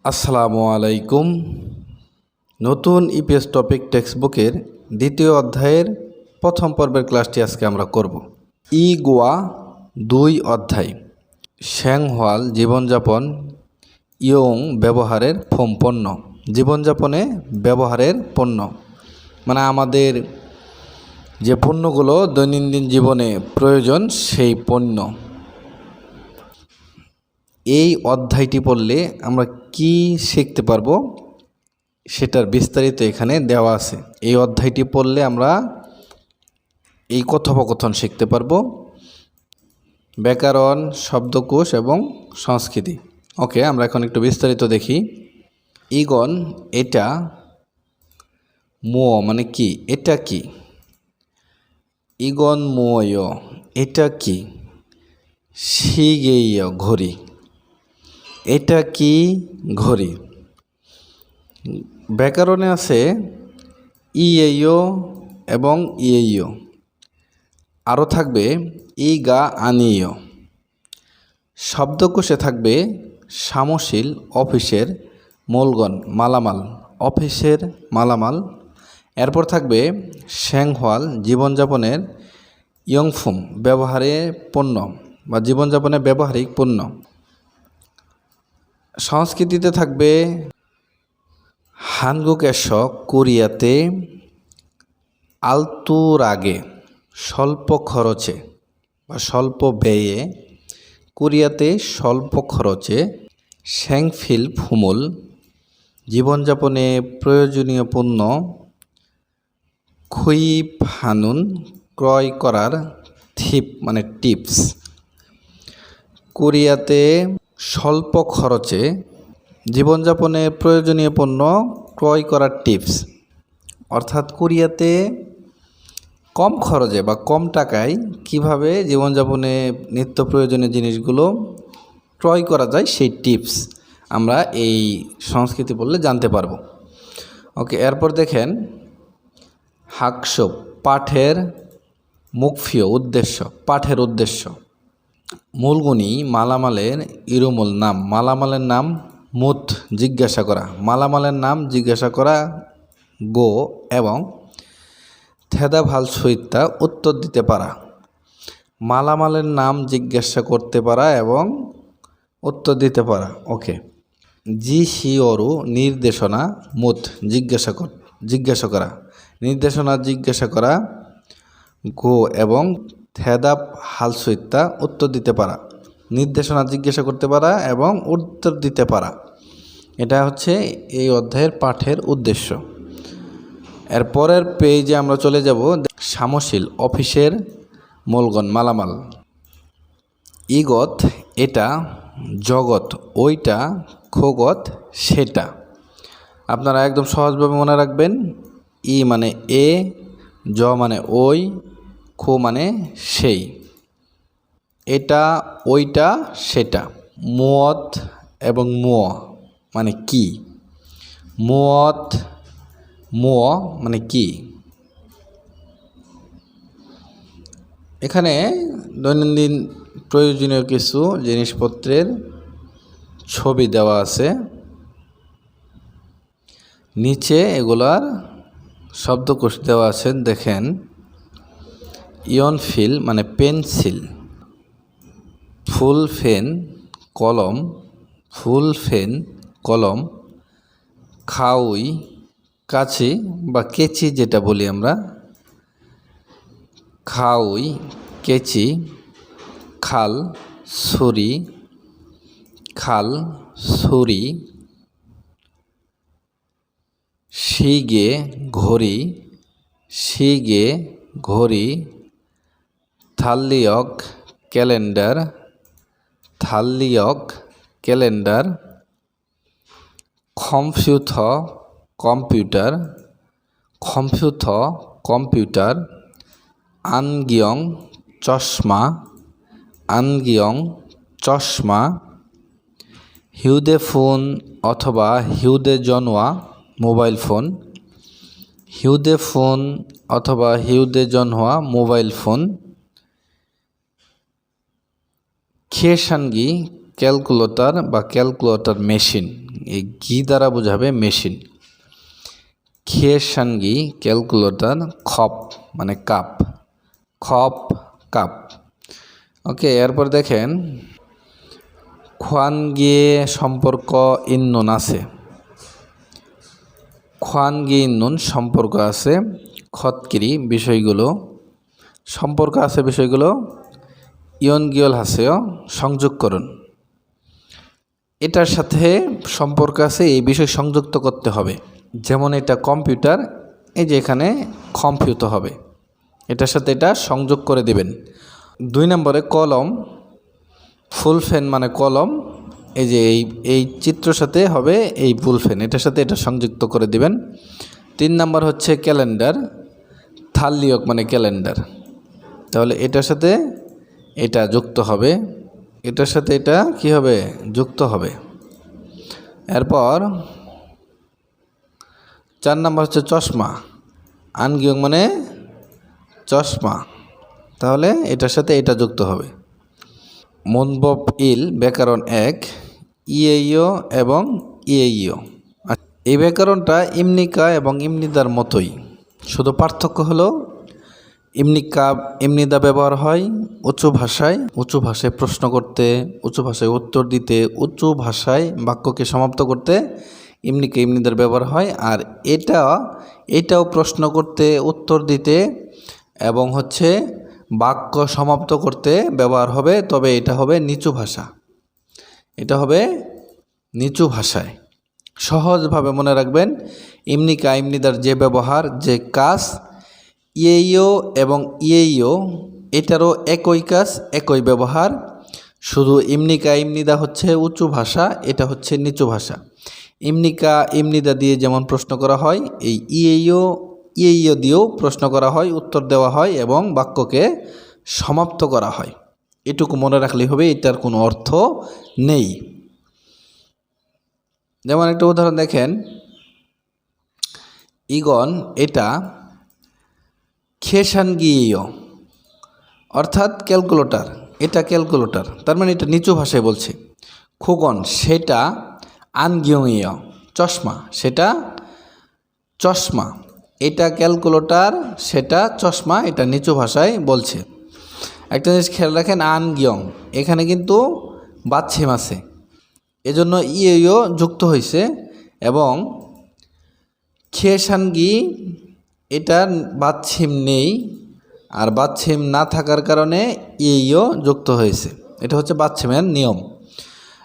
আসসালামু আলাইকুম। নতুন ইপিএস টপিক টেক্সটবুকের দ্বিতীয় অধ্যায়ের প্রথম পর্বের ক্লাসটি আজকে আমরা করব। গোয়া 2 অধ্যায় শ্যাংহোয়াল জীবনযাপন ইয়ং ব্যবহারের পণ্য। জীবনযাপনে ব্যবহারের পণ্য মানে আমাদের যে পণ্যগুলো দৈনন্দিন জীবনে প্রয়োজন সেই পণ্য। এই অধ্যায়টি পড়লে আমরা কি শিখতে পারবো সেটার বিস্তারিত এখানে দেওয়া আছে। এই অধ্যায়টি পড়লে আমরা এই কথোপকথন শিখতে পারবো, ব্যাকরণ, শব্দকোষ এবং সংস্কৃতি। ওকে, আমরা এখন একটু বিস্তারিত দেখি। ইগন এটা, মো মানে কি, এটা কি। ইগন মোয় এটা কি। শিগেয় ঘড়ি, এটা কি ঘড়ি। ব্যাকরণে আছে ইয়েয় এবং ইয়েয়, আরও থাকবে ইগা আনিয়। শব্দকোষে থাকবে সামশীল, অফিসের, মূলগণ মালামাল, অফিসের মালামাল। এরপর থাকবে শ্যাংহোয়াল জীবনযাপনের ইয়ংফুম ব্যবহারের পণ্য বা জীবনযাপনের ব্যবহারিক পণ্য। সংস্কৃতিতে থাকবে হানগুকেশ কোরিয়াতে আলতুরাগে স্বল্প খরচে বা স্বল্প ব্যয়ে, কোরিয়াতে স্বল্প খরচে। শ্যাংফিল ফুমুল জীবনযাপনে প্রয়োজনীয় পণ্য। খুইপ হানুন ক্রয় করার থিপ মানে টিপস। কোরিয়াতে স্বল্প খরচে জীবনযাপনে প্রয়োজনীয় পণ্য ক্রয় করার টিপস, অর্থাৎ কোরিয়াতে কম খরচে বা কম টাকায় কিভাবে জীবনযাপনে নিত্য প্রয়োজনীয় জিনিসগুলো ক্রয় করা যায় সেই টিপস আমরা এই সংস্কৃতি বললে জানতে পারবো। ওকে, এরপর দেখেন হাকসব পাঠের মুখ্য উদ্দেশ্য, পাঠের উদ্দেশ্য। মূলগুণী মালামালের ইরুমূল নাম, মালামালের নাম মুত জিজ্ঞাসা করা, মালামালের নাম জিজ্ঞাসা করা গো এবং থেদা ভাল সহিতা উত্তর দিতে পারা। মালামালের নাম জিজ্ঞাসা করতে পারা এবং উত্তর দিতে পারা। ওকে, জি শিওরু নির্দেশনা মুত জিজ্ঞাসা করা, নির্দেশনা জিজ্ঞাসা করা গো এবং থেদা হাল সহিতা উত্তর দিতে পারা, নির্দেশনা জিজ্ঞাসা করতে পারা এবং উত্তর দিতে পারা। এটা হচ্ছে এই অধ্যায়ের পাঠের উদ্দেশ্য। এর পরের পেজে আমরা চলে যাব সামশীল, অফিসের, মূলগণ মালামাল। ইগত এটা, জগৎ ওইটা, খোগত সেটা। আপনারা একদম সহজভাবে মনে রাখবেন। ই মানে এ, জ মানে ওই, খো মানে সেই। এটা, ওইটা, সেটা। মুয়ত এবং মুয় মানে কি। মুয়ত, মুয় মানে কি। এখানে দৈনন্দিন প্রয়োজনীয় কিছু জিনিসপত্রের ছবি দেওয়া আছে, নিচে এগুলার শব্দকোষ দেওয়া আছে। দেখেন, ইয়নফিল মানে পেন্সিল, ফুল ফেন কলম, ফুল ফেন কলম। খাউই কাছি বা কেচি যেটা বলি আমরা, খাউই কেচি। খাল ছুরি, খাল ছুরি। শিগে ঘড়ি, শিগে ঘড়ি। থাল্লিয়ক ক্যালেন্ডার, থাল্লিয়ক calendar. Computer computer, computer computer. আনগিয়ং চশমা, আনগিয়ং চশমা। হিউদে ফোন অথবা হিউদে জনওয়া মোবাইল ফোন, হিউদে ফোন অথবা হিউদে জনওয়া মোবাইল ফোন। খেসানগি ক্যালকুলেটর বা ক্যালকুলেটর মেশিন, এই গি দ্বারা বোঝাবে মেশিন। খেসানগি ক্যালকুলেটর, খপ মানে কাপ, খপ কাপ। ওকে, এরপর দেখেন খোয়ান গিয়ে সম্পর্ক ইন্নুন আছে, খোয়ান গিয়ে ইন্নুন সম্পর্ক আছে, খতকিরি বিষয়গুলো সম্পর্ক আছে, বিষয়গুলো ইয়ন গিয়ল হাসেও সংযোগ করুন, এটার সাথে সম্পর্ক আছে, এই বিষয় সংযুক্ত করতে হবে। যেমন এটা কম্পিউটার, এই যে এখানে কম্পিউটার হবে, এটার সাথে এটা সংযোগ করে দিবেন। 2 নম্বরে কলম, ফুল ফ্যান মানে কলম, এই যে এই চিত্রের সাথে হবে এই ফুল ফ্যান, এটার সাথে এটা সংযুক্ত করে দিবেন। 3 নম্বর হচ্ছে ক্যালেন্ডার, থালিয়ক মানে ক্যালেন্ডার, তাহলে এটার সাথে এটা যুক্ত হবে, এটার সাথে এটা কি হবে, যুক্ত হবে। এরপর 4 নম্বর হচ্ছে চশমা, আনগিয়ং মানে চশমা, তাহলে এটার সাথে এটা যুক্ত হবে। মনবব ইল ব্যাকরণ 1, ইয়েইও এবং ইয়েইও। এই ব্যাকরণটা ইমনিকা এবং ইমনিদার মতোই, শুধু পার্থক্য হলো ইমনিদা ব্যবহার হয় উঁচু ভাষায় প্রশ্ন করতে, উঁচু ভাষায় উত্তর দিতে, উঁচু ভাষায় বাক্যকে সমাপ্ত করতে ইমনিদার ব্যবহার হয়। আর এটাও প্রশ্ন করতে, উত্তর দিতে এবং হচ্ছে বাক্য সমাপ্ত করতে ব্যবহার হবে, তবে এটা হবে নিচু ভাষা, এটা হবে নিচু ভাষায়। সহজভাবে মনে রাখবেন, ইমনিকা ইমনিদার যে ব্যবহার, যে কাজ, ইয়েইও এবং ইয়েইও এটারও একই কাজ, একই ব্যবহার, শুধু ইমনিকা ইমনিদা হচ্ছে উঁচু ভাষা, এটা হচ্ছে নিচু ভাষা। ইমনিকা ইমনিদা দিয়ে যেমন প্রশ্ন করা হয়, এই ইয়েইও দিয়েও প্রশ্ন করা হয়, উত্তর দেওয়া হয় এবং বাক্যকে সমাপ্ত করা হয়। এটুকু মনে রাখলেই হবে, এটার কোনো অর্থ নেই। যেমন একটা উদাহরণ দেখেন, ইগন এটা খেসানগিও, অর্থাৎ ক্যালকুলেটর, এটা ক্যালকুলেটর, তার মানে এটা নিচু ভাষায় বলছে। খুগন সেটা আনগিয়ংইয়, চশমা সেটা চশমা, এটা ক্যালকুলেটর, সেটা চশমা, এটা নিচু ভাষায় বলছে। একটা জিনিস খেয়াল রাখেন, আনগিয়ং এখানে কিন্তু বাচ্ছিম আছে, এজন্য ইয়েও যুক্ত হয়েছে, এবং খেসানগি এটার বাচ্ছিম নেই, আর বাচ্ছিম না থাকার কারণে ইয়েও যুক্ত হয়েছে, এটা হচ্ছে বাচ্ছিমের নিয়ম।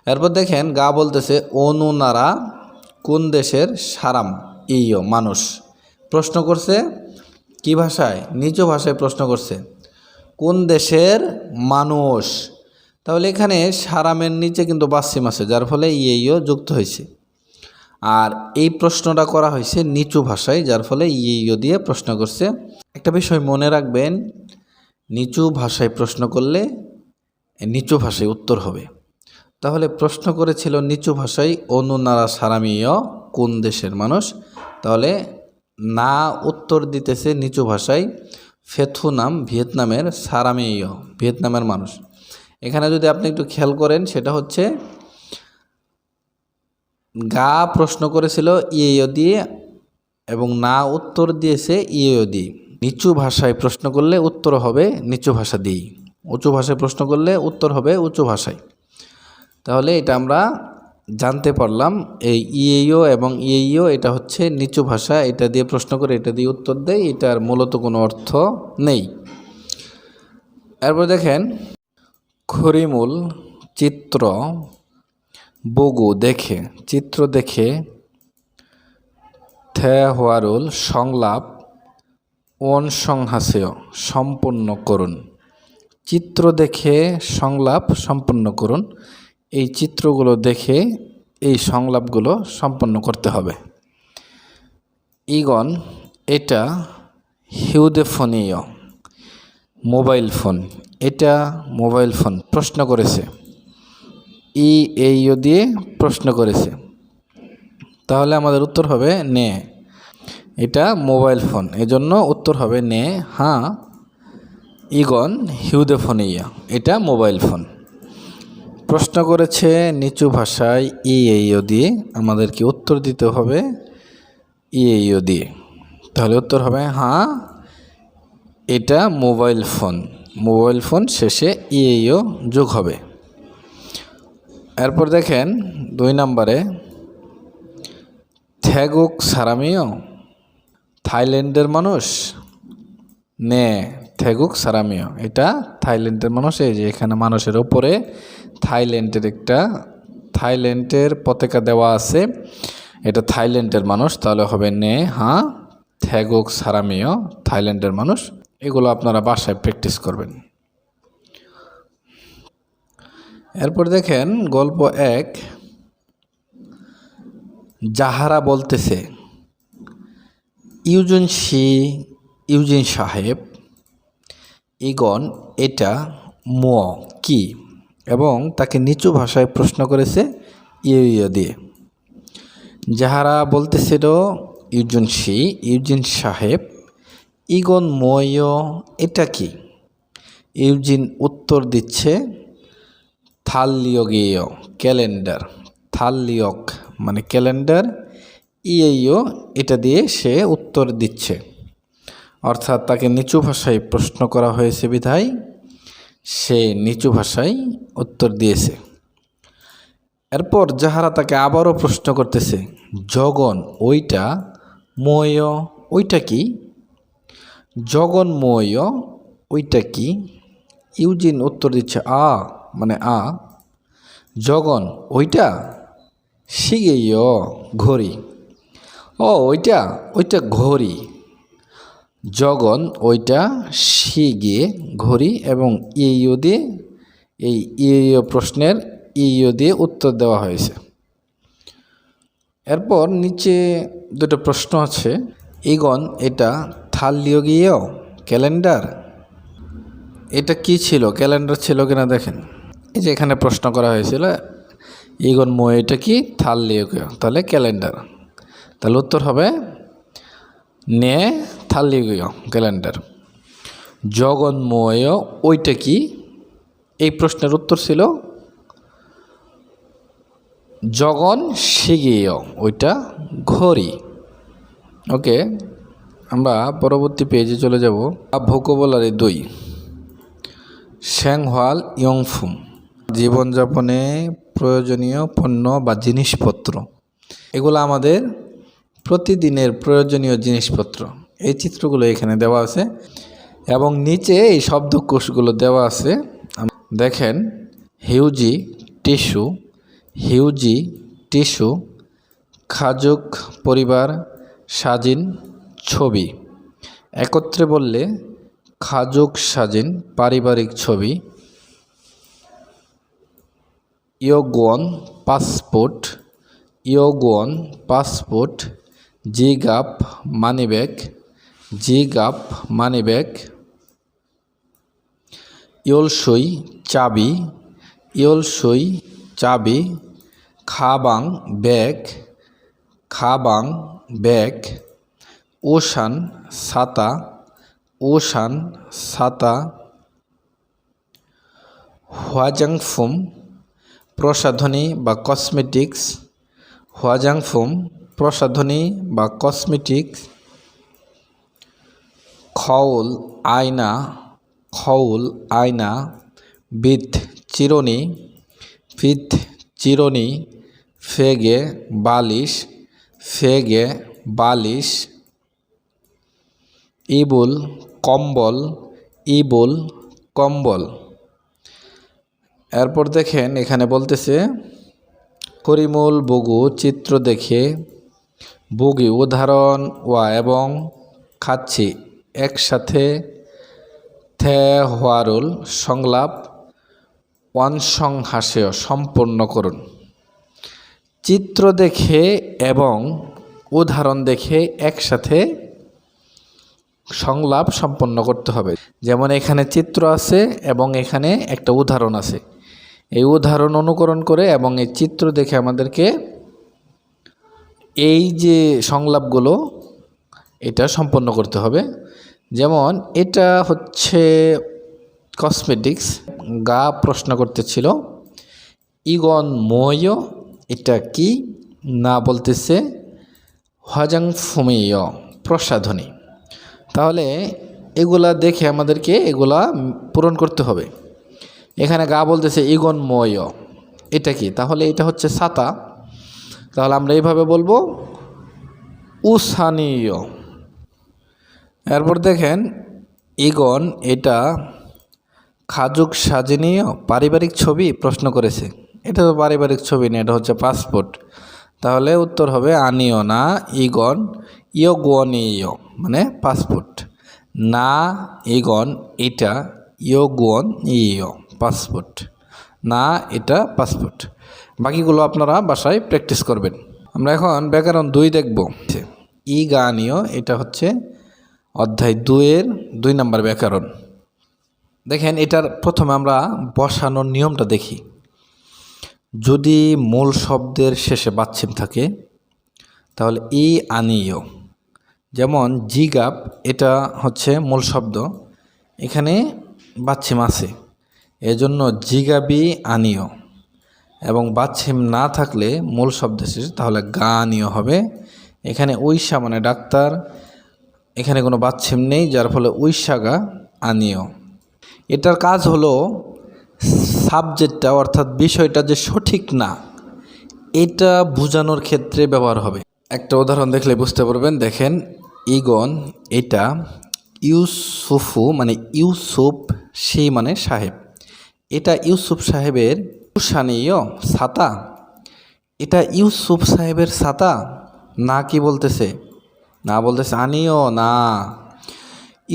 এরপর দেখেন গা বলতেছে অনুনারা কোন দেশের সারাম ইয়ো মানুষ, প্রশ্ন করছে কি ভাষায়, নিচু ভাষায় প্রশ্ন করছে, কোন দেশের মানুষ, তাহলে এখানে সারামের নিচে কিন্তু বাচ্ছিম আছে, যার ফলে ইয়েও যুক্ত হয়েছে। আর এই প্রশ্নটা করা হয়েছে নিচু ভাষায়, যার ফলে ইয়েও দিয়ে প্রশ্ন করছে। একটা বিষয় মনে রাখবেন, নিচু ভাষায় প্রশ্ন করলে নিচু ভাষায় উত্তর হবে। তাহলে প্রশ্ন করেছিল নিচু ভাষায় অনুনারা সারামিয় কোন দেশের মানুষ, তাহলে না উত্তর দিতেছে নিচু ভাষায় ফেথু নাম ভিয়েতনামের, সারামিয় ভিয়েতনামের মানুষ। এখানে যদি আপনি একটু খেয়াল করেন, সেটা হচ্ছে গা প্রশ্ন করেছিল ইয়েও দিয়ে এবং না উত্তর দিয়েছে ইয়েও দিয়ে। নিচু ভাষায় প্রশ্ন করলে উত্তর হবে নিচু ভাষা দিয়েই, উঁচু ভাষায় প্রশ্ন করলে উত্তর হবে উঁচু ভাষায়। তাহলে এটা আমরা জানতে পারলাম, এই ইয়েইও এবং ইয়েইও এটা হচ্ছে নিচু ভাষা, এটা দিয়ে প্রশ্ন করে এটা দিয়ে উত্তর দেয়, এটার মূলত কোনো অর্থ নেই। এরপর দেখেন খরিমুল চিত্র বগু দেখে, চিত্র দেখে, থেহওয়ারুল সংলাপ ওন সংহাসেয় সম্পন্ন করুন, চিত্র দেখে সংলাপ সম্পন্ন করুন, এই চিত্রগুলো দেখে এই সংলাপগুলো সম্পন্ন করতে হবে। ইগন এটা হিউদেফোনীয় মোবাইল ফোন, এটা মোবাইল ফোন, প্রশ্ন করেছে, ইয়েও দিয়ে প্রশ্ন করেছে, তাহলে আমাদের উত্তর হবে নে, এটা মোবাইল ফোন, এজন্য উত্তর হবে নে। হ্যাঁ, ইগন হিউদেফোনীয় এটা মোবাইল ফোন। প্রশ্ন করেছে নিচু ভাষায় ই এই ও দিয়ে, আমাদেরকে উত্তর দিতে হবে ই এই ও দিয়ে। তাহলে উত্তর হবে হ্যাঁ, এটা মোবাইল ফোন। মোবাইল ফোন শেষে ই এই ও যোগ হবে। এরপর দেখেন 2 নম্বরে, থেগুক সারামিও থাইল্যান্ডের মানুষ। নে থেগুক সারামিও, এটা থাইল্যান্ডের মানুষ। এই যে এখানে মানুষের ওপরে থাইল্যান্ডের পতাকা দেওয়া আছে, এটা থাইল্যান্ডের মানুষ। তাহলে হবে নে হ্যাঁ থেগুক সারামিও, থাইল্যান্ডের মানুষ। এগুলো আপনারা বাসায় প্র্যাকটিস করবেন। এরপর দেখেন গল্প 1, যাহারা বলতেছে ইউজিন সাহেব ইগন এটা ম কি, এবং তাকে নিচু ভাষায় প্রশ্ন করেছে ইয়ে দিয়ে। যাহারা বলতেছিল ইউজিন সাহেব ইগন ময় এটা কি, ইউজিন উত্তর দিচ্ছে থাল্লিয়গেয় ক্যালেন্ডার। থাল্লিয়ক মানে ক্যালেন্ডার, ইয়েও এটা দিয়ে সে উত্তর দিচ্ছে। অর্থাৎ তাকে নিচু ভাষায় প্রশ্ন করা হয়েছে বিধায় সে নিচু ভাষায় উত্তর দিয়েছে। এরপর যাহারা তাকে আবারও প্রশ্ন করতেছে জগন ওইটা ময় ওইটা কি, জগন ময় ওইটা কি, ইউজিন উত্তর দিচ্ছে মানে জগন ওইটা শিগেয় ঘড়ি। ওইটা ঘড়ি। জগন ওইটা শিগে ঘড়ি, এবং ইয়ে দিয়ে এই ইয়ে প্রশ্নের ইয়ে দিয়ে উত্তর দেওয়া হয়েছে। এরপর নিচে 2টা প্রশ্ন আছে। ইগন এটা থাল্লিয়গেয় ক্যালেন্ডার, এটা কি ছিল, ক্যালেন্ডার ছিল কিনা দেখেন। এই যে এখানে প্রশ্ন করা হয়েছিল ইগন ময় এটা কি, থাল্লিয়গেয়, তাহলে ক্যালেন্ডার। তাহলে উত্তর হবে নে থাল্লিয়গেয় ক্যালেন্ডার। জগন্ময় ওইটা কি, এই প্রশ্নের উত্তর ছিল জগন শিগেয় ওইটা ঘড়ি। ওকে, আমরা পরবর্তী পেজে চলে যাব। ভোকাবুলারি 2, শ্যাংহাল ইয়ংফুম জীবনযাপনে প্রয়োজনীয় পণ্য বা জিনিসপত্র। এগুলো আমাদের প্রতিদিনের প্রয়োজনীয় জিনিসপত্র। এই চিত্রগুলো এখানে দেওয়া আছে এবং নিচে এই শব্দকোষগুলো দেওয়া আছে। দেখেন হিউজি টিস্যু, খাজুক পরিবার, সাজিন ছবি। একত্রে বললে খাজুক সাজিন পারিবারিক ছবি। ইয়োগোন পাসপোর্ট, জিগাপ মানিব্যাগ, ইয়োলসই চাবি, খাবাং ব্যাগ, ওশান ছাতা, হুয়াজাংফুম প্রসাধনী বা কসমেটিক্স, খউল আয়না, বিথ চিরুনি, ফেগে বালিশ, ইবুল কম্বল। এরপর দেখেন এখানে বলতেছে করিমুল বগু চিত্র দেখে, বগি উদাহরণ এবং খাচ্ছি একসাথে, থে হোয়ারুল সংলাপ, ওয়ানসংহাসেয় সম্পন্ন করুন। চিত্র দেখে এবং উদাহরণ দেখে একসাথে সংলাপ সম্পন্ন করতে হবে। যেমন এখানে চিত্র আছে এবং এখানে একটা উদাহরণ আছে, এই উদাহরণ অনুকরণ করে এবং এই চিত্র দেখে আমাদেরকে এই যে সংলাপগুলো এটা সম্পন্ন করতে হবে। যেমন এটা হচ্ছে কসমেটিক্স, গা প্রশ্ন করতেছিল ইগন ময় এটা কি, না বলতেছে হজাং ফুমেয় প্রসাধনী। তাহলে এগুলা দেখে আমাদেরকে এগুলা পূরণ করতে হবে। এখানে গা বলতেছে ইগন ময়, এটা কি, তাহলে এটা হচ্ছে ছাতা। তাহলে আমরা এইভাবে বলবো উসানীয়। এরপর দেখেন ইগন এটা খাজুক সাজনীয় পারিবারিক ছবি প্রশ্ন করেছে। এটা তো পারিবারিক ছবি না, এটা হচ্ছে পাসপোর্ট। তাহলে উত্তর হবে আনিও না ইগন ইয়োগনীয় মানে পাসপোর্ট। না ইগন এটা ইয়োগন ইয় পাসপোর্ট, না এটা পাসপোর্ট। বাকিগুলো আপনারা বাসায় প্র্যাকটিস করবেন। আমরা এখন ব্যাকরণ 2 দেখব। ই গানীয় এটা হচ্ছে অধ্যায় 2-এর 2 নম্বর ব্যাকরণ। দেখেন এটার প্রথমে আমরা বসানোর নিয়মটা দেখি। যদি মূল শব্দের শেষে বাচ্ছিম থাকে তাহলে ই আনীয়, যেমন জিগাপ এটা হচ্ছে মূল শব্দ, এখানে বাচ্ছিম আছে, এজন্য জিগাবি আনীয়। এবং বাচ্ছিম না থাকলে মূল শব্দের শেষে তাহলে গা আনীয় হবে। এখানে ঐশা মানে ডাক্তার, এখানে কোনো বাচ্ছিম নেই, যার ফলে ঐশাগা আনীয়। এটার কাজ হলো সাবজেক্টটা অর্থাৎ বিষয়টা যে সঠিক না এটা বোঝানোর ক্ষেত্রে ব্যবহার হবে। একটা উদাহরণ দেখলে বুঝতে পারবেন। দেখেন ইগন এটা ইউসুফু মানে ইউসুফ সেই মানে সাহেব, এটা ইউসুফ সাহেবের উসানীয় ছাতা। এটা ইউসুফ সাহেবের ছাতা, না কি বলতেছে, না বলতেছে আনিও না।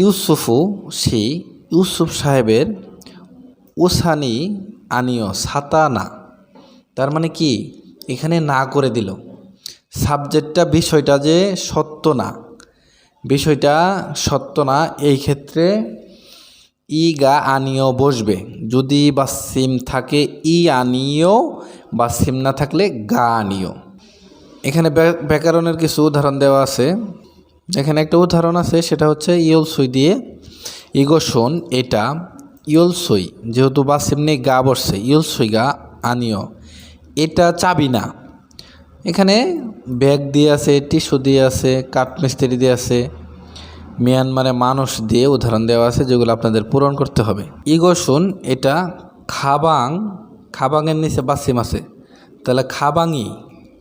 ইউসুফু সেই ইউসুফ সাহেবের উসানি আনিও ছাতা না, তার মানে কি এখানে না করে দিল। সাবজেক্টটা বিষয়টা যে সত্য না, বিষয়টা সত্য না, এই ক্ষেত্রে ই গা আনিও বসবে। যদি বা সিম থাকে ই আনিও, বা সিম না থাকলে গা আনিও। এখানে ব্যাকরণের কিছু উদাহরণ দেওয়া আছে। এখানে একটা উদাহরণ আছে, সেটা হচ্ছে ইয়লসই দিয়ে ইগোশন এটা ইয়লসই, যেহেতু বা সিম নেই গা বসছে, ইয়লসই গা আনিও এটা চাবি না। এখানে ব্যাগ দিয়ে আছে, টিস্যু দিয়ে আছে, কাঠমিস্ত্রি দিয়ে আছে, মিয়ানমারে মানুষ দিয়ে উদাহরণ দেওয়া আছে, যেগুলো আপনাদের পূরণ করতে হবে। ইগোশন এটা খাবাং, খাবাংয়ের নিচে বাসিম আছে, তাহলে খাবাংই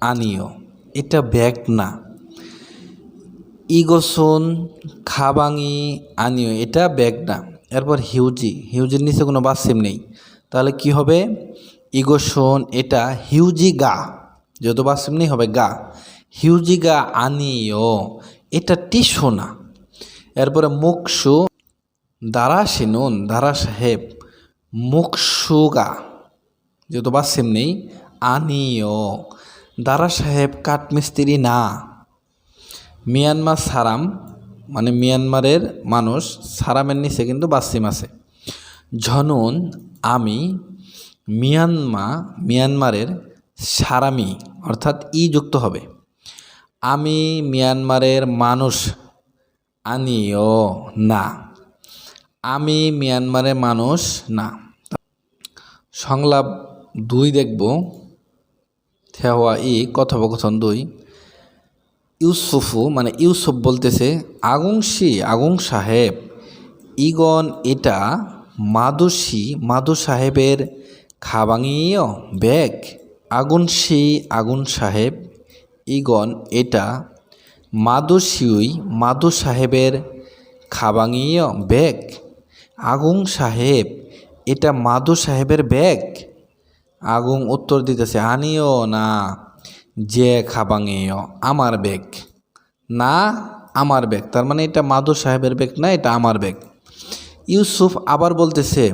আনিও এটা ব্যাগ না। ইগোশন খাবাংই আনিও এটা ব্যাগ না। এরপর হিউজি, হিউজির নিচে কোনো বাসিম নেই, তাহলে কি হবে ইগোশন এটা হিউজি গা, যেহেতু বাসিম নেই হবে গা, হিউজি গা আনিও এটা টিস্যু না। এরপরে মুকসু দারাসিনুন দারা সাহেব মুকসুগা, যেহেতু বাসিম নেই আনিও দারা সাহেব কাঠমিস্ত্রি না। মিয়ানমার সারাম মানে মিয়ানমারের মানুষ, সারামের নিচে কিন্তু বাসিম আছে। ঝনুন আমি মিয়ানমারের সারামি অর্থাৎ ই যুক্ত হবে। আমি মিয়ানমারের মানুষ আনিও না, আমি মিয়ানমারের মানুষ না। সংলাপ 2 দেখব। থেওয়া ই কথোপকথন 2। ইউসুফু মানে ইউসুফ বলতেছে আগুংশি আগুং সাহেব ইগন এটা মাদুসি মাদু সাহেবের খাবাঙীয় ব্যাগ। আগুনশি আগুন সাহেব ইগন এটা মাদুসিউই মাদু সাহেবের খাবাঙীয় ব্যাগ। আগুং সাহেব এটা মাদু সাহেবের ব্যাগ। আগুং উত্তর দিতেছে আনিও না যে খাবাঙীয় আমার ব্যাগ, না আমার ব্যাগ, তার মানে এটা মাদু সাহেবের ব্যাগ না, এটা আমার ব্যাগ। ইউসুফ আবার বলতেছে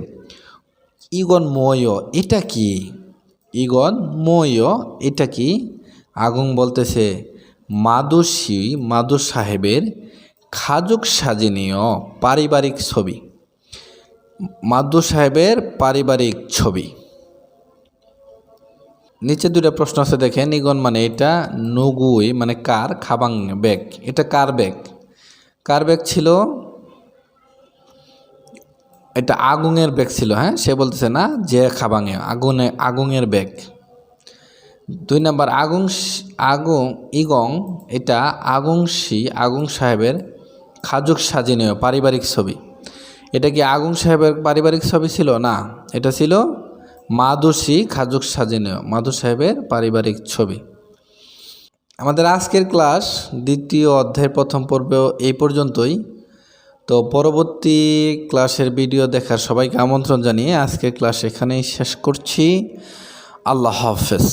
ইগন ময় এটা কি, ইগন ময় এটা কি। আগুন বলতেছে মাদুসি মাদু সাহেবের খাজুক সাজনীয় পারিবারিক ছবি, মাদু সাহেবের পারিবারিক ছবি। নিচে 2টা প্রশ্ন আছে দেখেন। ইগন মানে এটা, নুগুই মানে কার, খাবাং ব্যাগ এটা কার ব্যাগ, কার ব্যাগ ছিল। এটা আগুনের ব্যাগ ছিল, হ্যাঁ, সে বলতেছে না যে খাবাঙে আগুনের ব্যাগ। 2 নম্বর ইগং, এটা আগুং সাহেবের খাজুক সাজিনীয় পারিবারিক ছবি। এটা কি আগুং সাহেবের পারিবারিক ছবি ছিল? না, এটা ছিল মাদুসি খাজুক সাজিনীয় মাদু সাহেবের পারিবারিক ছবি। আমাদের আজকের ক্লাস 2য় অধ্যায়ের প্রথম পর্ব এই পর্যন্তই। তো পরবর্তী ক্লাসের ভিডিও দেখার সবাইকে আমন্ত্রণ জানিয়ে আজকের ক্লাস এখানেই শেষ করছি। আল্লাহ হাফেজ।